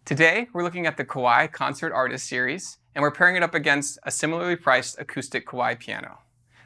Today, we're looking at the Kawai Concert Artist Series, and we're pairing it up against a similarly priced acoustic Kawai piano.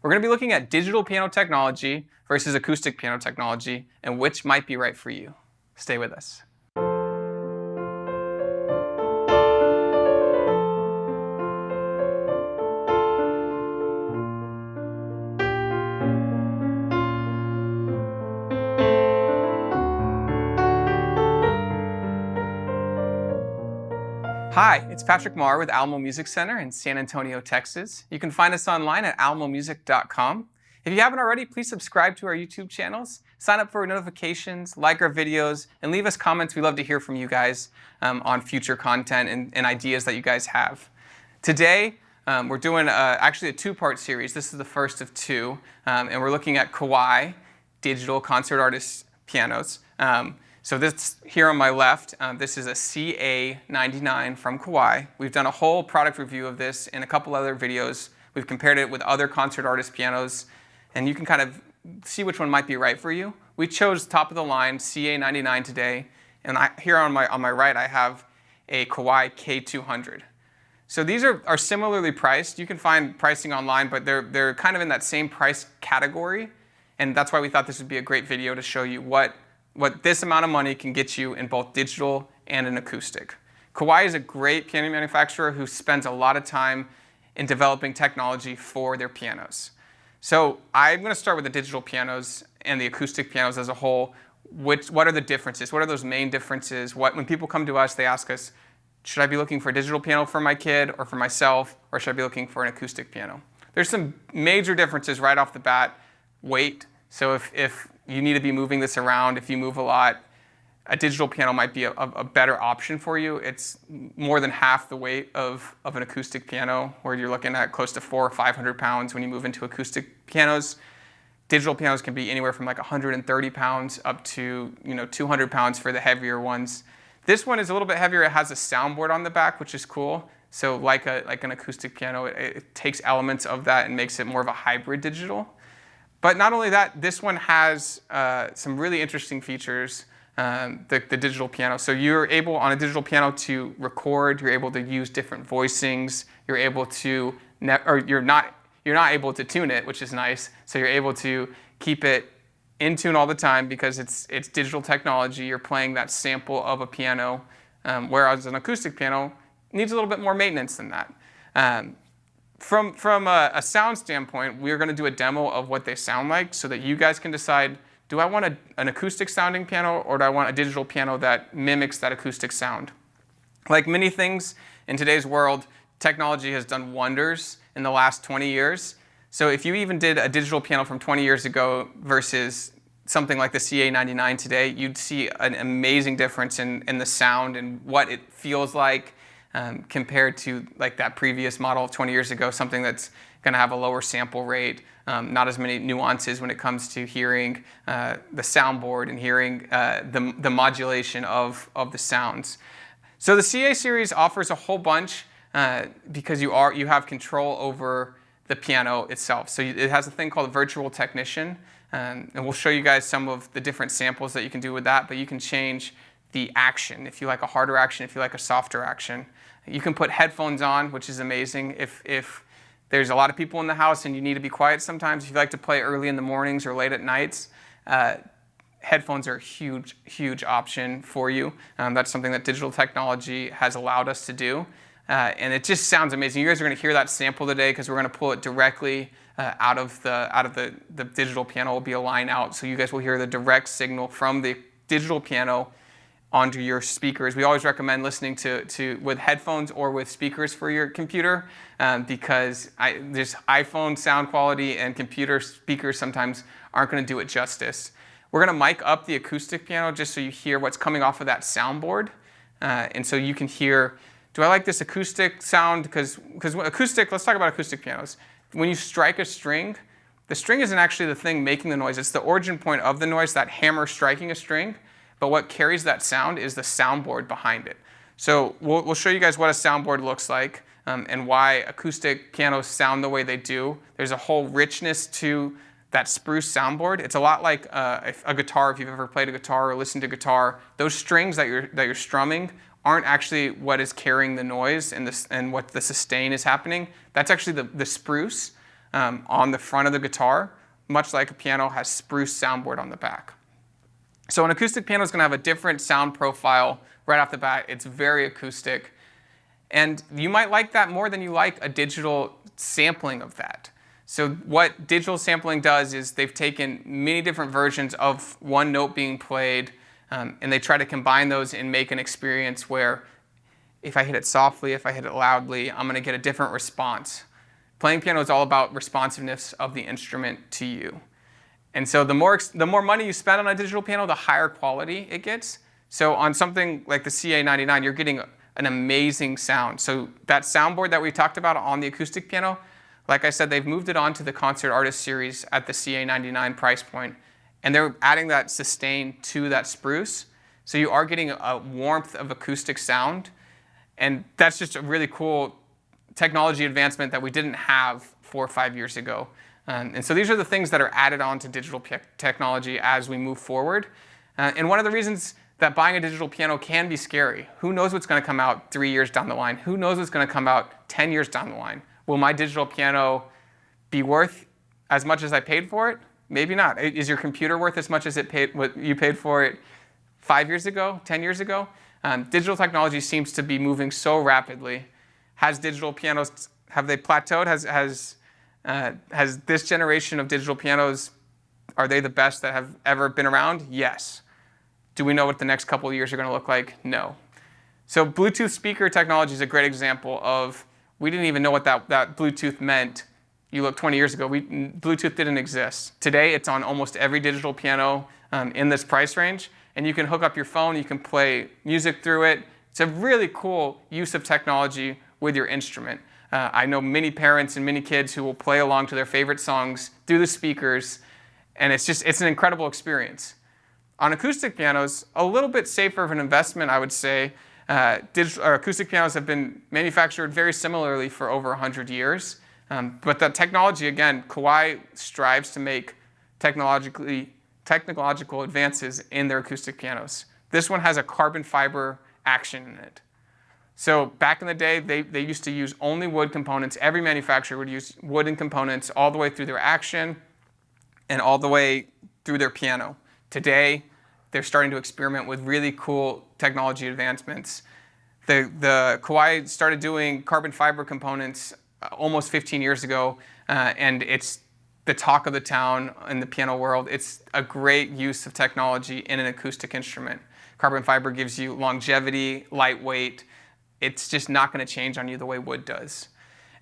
We're going to be looking at digital piano technology versus acoustic piano technology, and which might be right for you. Stay with us. Hi, it's Patrick Marr with Alamo Music Center in San Antonio, Texas. You can find us online at alamomusic.com. If you haven't already, please subscribe to our YouTube channels, sign up for notifications, like our videos, and leave us comments. We love to hear from you guys on future content and ideas that you guys have. Today, we're doing actually a two-part series. This is the first of two, and we're looking at Kawai digital concert artist pianos. So this here on my left, this is a CA-99 from Kawai. We've done a whole product review of this in a couple other videos. We've compared it with other concert artist pianos, and you can kind of see which one might be right for you. We chose top of the line CA-99 today, and here on my right I have a Kawai K-200. So these are similarly priced. You can find pricing online, but they're kind of in that same price category, and that's why we thought this would be a great video to show you what this amount of money can get you in both digital and an acoustic. Kawai is a great piano manufacturer who spends a lot of time in developing technology for their pianos. So I'm going to start with the digital pianos and the acoustic pianos as a whole. What are the differences? What are those main differences? When people come to us, they ask us, should I be looking for a digital piano for my kid or for myself, or should I be looking for an acoustic piano? There's some major differences right off the bat. Weight. So if you need to be moving this around, if you move a lot, a digital piano might be a better option for you. It's more than half the weight of an acoustic piano, where you're looking at close to 400 or 500 pounds when you move into acoustic pianos. Digital pianos can be anywhere from like 130 pounds up to 200 pounds for the heavier ones. This one is a little bit heavier. It has a soundboard on the back, which is cool. So like an acoustic piano, it takes elements of that and makes it more of a hybrid digital. But not only that, this one has some really interesting features, the digital piano. So you're able on a digital piano to record, you're able to use different voicings, you're able to, you're not able to tune it, which is nice. So you're able to keep it in tune all the time because it's digital technology. You're playing that sample of a piano, whereas an acoustic piano needs a little bit more maintenance than that. From a sound standpoint, we're going to do a demo of what they sound like so that you guys can decide, do I want an acoustic sounding piano or do I want a digital piano that mimics that acoustic sound? Like many things in today's world, technology has done wonders in the last 20 years. So if you even did a digital piano from 20 years ago versus something like the CA-99 today, you'd see an amazing difference in the sound and what it feels like. Compared to like that previous model 20 years ago, something that's going to have a lower sample rate, not as many nuances when it comes to hearing the soundboard and hearing the modulation of the sounds. So the CA series offers a whole bunch because you have control over the piano itself. So it has a thing called a virtual technician, and we'll show you guys some of the different samples that you can do with that, but you can change the action, if you like a harder action, if you like a softer action. You can put headphones on, which is amazing. If there's a lot of people in the house and you need to be quiet sometimes, if you like to play early in the mornings or late at nights, headphones are a huge, huge option for you. That's something that digital technology has allowed us to do. And it just sounds amazing. You guys are going to hear that sample today because we're going to pull it directly out of the digital piano. It will be a line out, so you guys will hear the direct signal from the digital piano onto your speakers. We always recommend listening to with headphones or with speakers for your computer because there's iPhone sound quality and computer speakers sometimes aren't going to do it justice. We're going to mic up the acoustic piano just so you hear what's coming off of that soundboard, and so you can hear, do I like this acoustic sound? Because acoustic, let's talk about acoustic pianos. When you strike a string, the string isn't actually the thing making the noise. It's the origin point of the noise, that hammer striking a string. But what carries that sound is the soundboard behind it. So we'll show you guys what a soundboard looks like and why acoustic pianos sound the way they do. There's a whole richness to that spruce soundboard. It's a lot like a guitar. If you've ever played a guitar or listened to guitar, those strings that you're strumming aren't actually what is carrying the noise and what the sustain is happening. That's actually the spruce on the front of the guitar, much like a piano has spruce soundboard on the back. So an acoustic piano is going to have a different sound profile right off the bat. It's very acoustic. And you might like that more than you like a digital sampling of that. So what digital sampling does is they've taken many different versions of one note being played, and they try to combine those and make an experience where if I hit it softly, if I hit it loudly, I'm going to get a different response. Playing piano is all about responsiveness of the instrument to you. And so the more money you spend on a digital piano, the higher quality it gets. So on something like the CA-99, you're getting an amazing sound. So that soundboard that we talked about on the acoustic piano, like I said, they've moved it on to the Concert Artist Series at the CA-99 price point, and they're adding that sustain to that spruce. So you are getting a warmth of acoustic sound, and that's just a really cool technology advancement that we didn't have 4 or 5 years ago. And so these are the things that are added on to digital technology as we move forward. And one of the reasons that buying a digital piano can be scary. Who knows what's going to come out 3 years down the line? Who knows what's going to come out 10 years down the line? Will my digital piano be worth as much as I paid for it? Maybe not. Is your computer worth as much as what you paid for it 5 years ago, 10 years ago? Digital technology seems to be moving so rapidly. Has digital pianos, have they plateaued? Has this generation of digital pianos, are they the best that have ever been around? Yes. Do we know what the next couple of years are going to look like? No. So Bluetooth speaker technology is a great example of, we didn't even know what that Bluetooth meant. You look 20 years ago, Bluetooth didn't exist. Today, it's on almost every digital piano in this price range, and you can hook up your phone, you can play music through it. It's a really cool use of technology with your instrument. I know many parents and many kids who will play along to their favorite songs through the speakers, and it's an incredible experience. On acoustic pianos, a little bit safer of an investment, I would say. Acoustic pianos have been manufactured very similarly for over 100 years. But the technology, again, Kawai strives to make technological advances in their acoustic pianos. This one has a carbon fiber action in it. So back in the day, they used to use only wood components. Every manufacturer would use wooden components all the way through their action and all the way through their piano. Today, they're starting to experiment with really cool technology advancements. The Kawai started doing carbon fiber components almost 15 years ago, and it's the talk of the town in the piano world. It's a great use of technology in an acoustic instrument. Carbon fiber gives you longevity, lightweight. It's just not going to change on you the way wood does.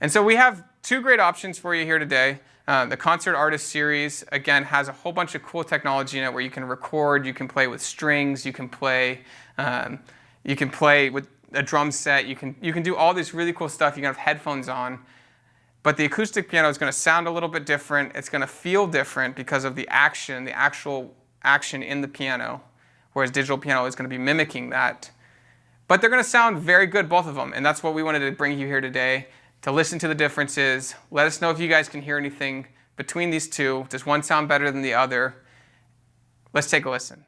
And so we have 2 great options for you here today. The Concert Artist Series, again, has a whole bunch of cool technology in it where you can record, you can play with strings, you can play with a drum set, you can do all this really cool stuff. You can have headphones on. But the acoustic piano is going to sound a little bit different. It's going to feel different because of the actual action in the piano, whereas digital piano is going to be mimicking that. But they're going to sound very good, both of them, and that's what we wanted to bring you here today, to listen to the differences. Let us know if you guys can hear anything between these two. Does one sound better than the other? Let's take a listen.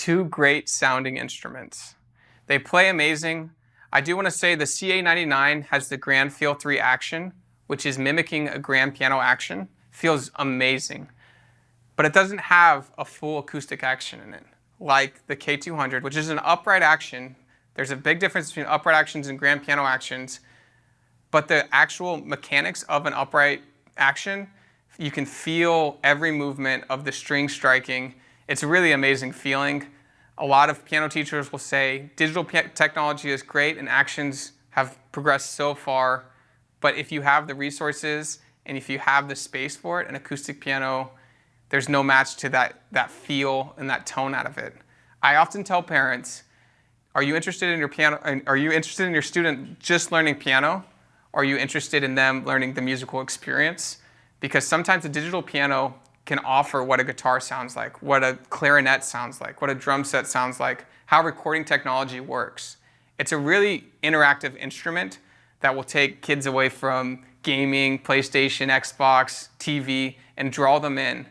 two great sounding instruments. They play amazing. I do want to say the CA-99 has the grand feel 3 action, which is mimicking a grand piano action. Feels amazing. But it doesn't have a full acoustic action in it, like the K-200, which is an upright action. There's a big difference between upright actions and grand piano actions, but the actual mechanics of an upright action, you can feel every movement of the string striking. It's a really amazing feeling. A lot of piano teachers will say digital technology is great and actions have progressed so far, but if you have the resources and if you have the space for it, an acoustic piano, there's no match to that feel and that tone out of it. I often tell parents, are you interested in your piano? Are you interested in your student just learning piano? Or are you interested in them learning the musical experience? Because sometimes a digital piano can offer what a guitar sounds like, what a clarinet sounds like, what a drum set sounds like, how recording technology works. It's a really interactive instrument that will take kids away from gaming, PlayStation, Xbox, TV, and draw them in.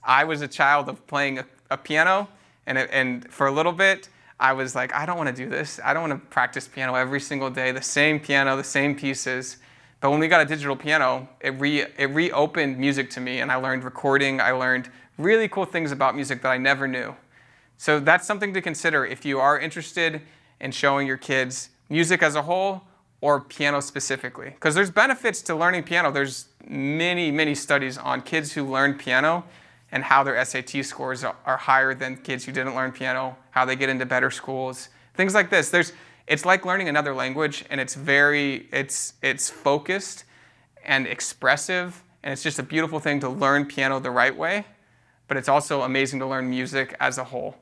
I was a child of playing a piano, and for a little bit, I was like, I don't want to do this. I don't want to practice piano every single day, the same piano, the same pieces. But when we got a digital piano, it reopened music to me, and I learned recording. I learned really cool things about music that I never knew. So that's something to consider if you are interested in showing your kids music as a whole or piano specifically. Because there's benefits to learning piano. There's many, many studies on kids who learn piano and how their SAT scores are higher than kids who didn't learn piano, how they get into better schools, things like this. It's like learning another language, and it's focused and expressive, and it's just a beautiful thing to learn piano the right way, but it's also amazing to learn music as a whole.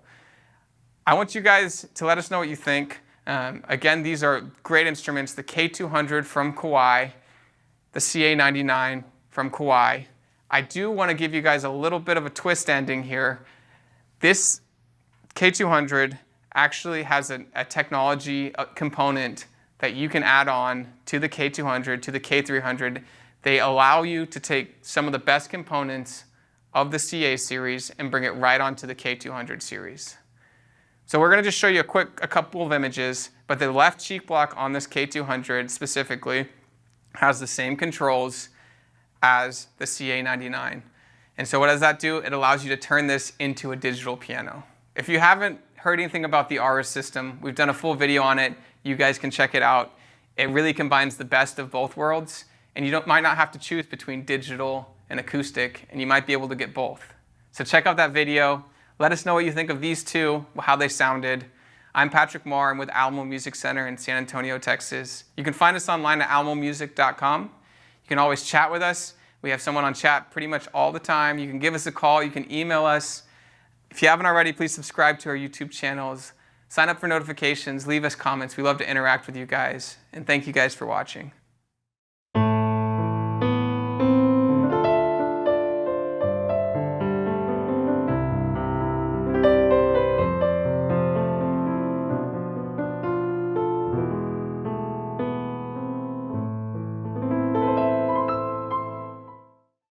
I want you guys to let us know what you think. Again, these are great instruments, the K-200 from Kawai, the CA-99 from Kawai. I do want to give you guys a little bit of a twist ending here. This K-200 actually has a technology component that you can add on to the K-200, to the K-300. They allow you to take some of the best components of the CA series and bring it right onto the K-200 series. So we're going to just show you a couple of images, but the left cheek block on this K-200 specifically has the same controls as the CA-99. And so what does that do? It allows you to turn this into a digital piano. If you haven't heard anything about the ARIS system, we've done a full video on it. You guys can check it out. It really combines the best of both worlds, and you might not have to choose between digital and acoustic, and you might be able to get both. So check out that video. Let us know what you think of these two, how they sounded. I'm Patrick Marr. I'm with Alamo Music Center in San Antonio, Texas. You can find us online at alamomusic.com. You can always chat with us. We have someone on chat pretty much all the time. You can give us a call. You can email us. If you haven't already, please subscribe to our YouTube channels. Sign up for notifications. Leave us comments. We love to interact with you guys. And thank you guys for watching.